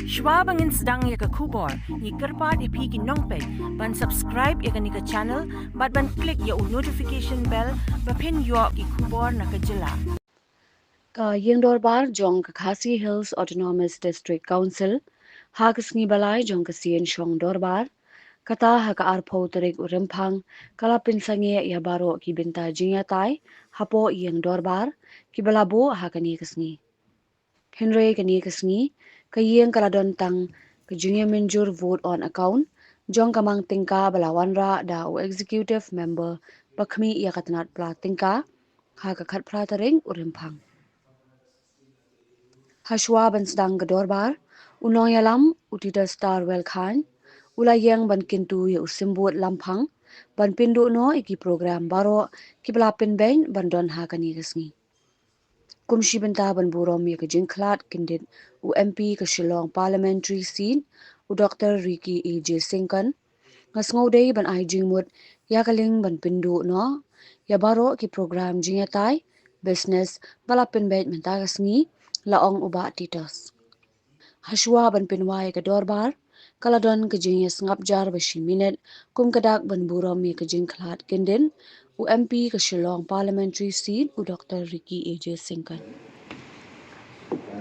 Shwa bangin sedang ya ke kubor, ni kerpat ipi ki nongpek, ban subscribe ya ke ni ke channel, ban klik ya notification bell, bapin yo ki kubor na ke jylla. Kam Dorbar jong Khasi Hills Autonomous District Council, Khasi balai jong Syngkon Dorbar, kata haka arpo terik urempang, kala Pynsahngeh ya baro ki binta jinya tai, hapo Kam Dorbar, ki balabo haka ni kesni. Henry kani kesni, kayeng kala dontang kejunya menjur vote on account, jong kamang tingka balawanra da u executive member, bakmi ya katanat pla tingka, haka kat pratering urempang. Hashwa ban sedang ke Dorbar, unong yalam utida star wel khan, ulayang ban kintu ya usimbut lampang, ban pindu no iki program baro kibelapin ben ban don ha kani kesni. Kumshi benta ban Burom ya ke jingklat kindit UMP ke Shillong parliamentary seat, u Dr. Ricky AJ Syngkon, ngasngau day ban ai jingmut ya kaling ban pindu no, ya baro ki program jingatai, business balapin ben menta kesni, laong uba titos. Hashwa ban pinwai ke Dorbar, kaladon ke jinyas ngapjar bashi minute, kum kadak ban Burom ya ke jingklat kindin, UMP ke Shillong parliamentary seat, u Dr. Ricky AJ Syngkon.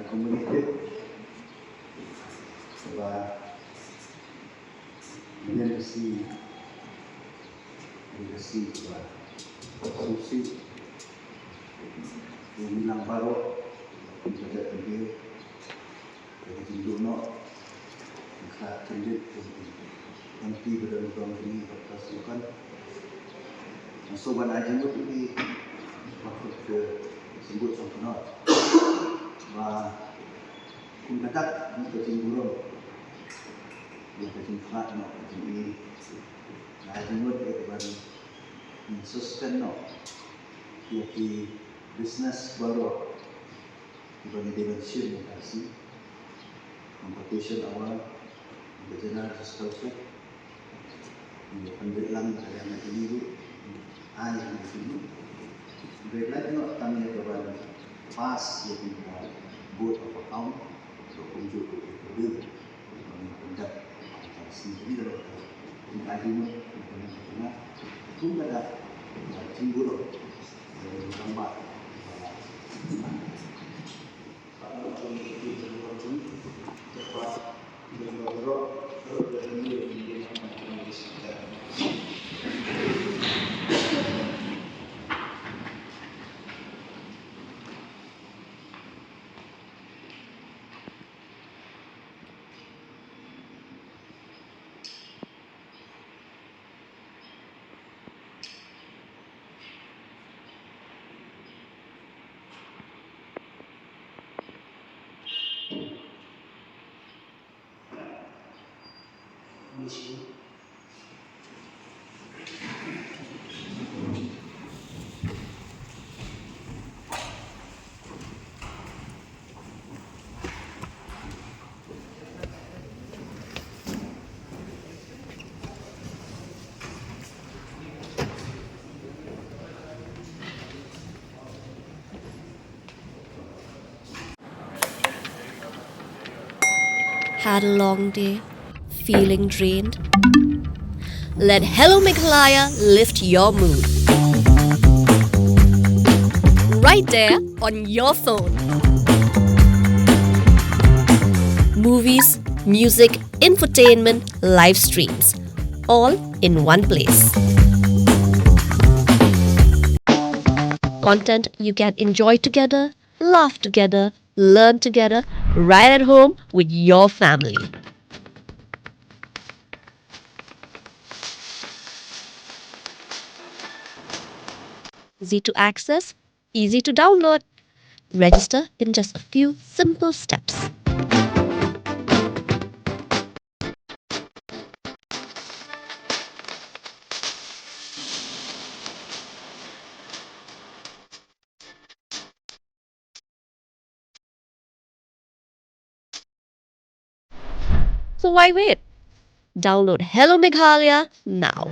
Communicated và legacy và susi bilang baru kita pergi no kita cendit nanti berdalam ini berpasukan soban aja itu di waktu ke sebut Syngkon và cùng các những cái Burom những cái phát nó những cái những cái ban sustain nó thì business baru bagi dimension yang Khasi competition awal berjalan seterusnya di pendidikan yang dulu ai yang dulu berlaku no kami kepada pas yang kita buat apa kaum untuk dulu mendapat Khasi ini adalah kajian yang pun ada Burom gambar Had a long day, feeling drained? Let Hello Meghalaya lift your mood. Right there on your phone. Movies, music, infotainment, live streams, all in one place. Content you can enjoy together, laugh together, learn together, right at home with your family. Easy to access, easy to download. Register in just a few simple steps. So why wait? Download Hello Meghalaya now.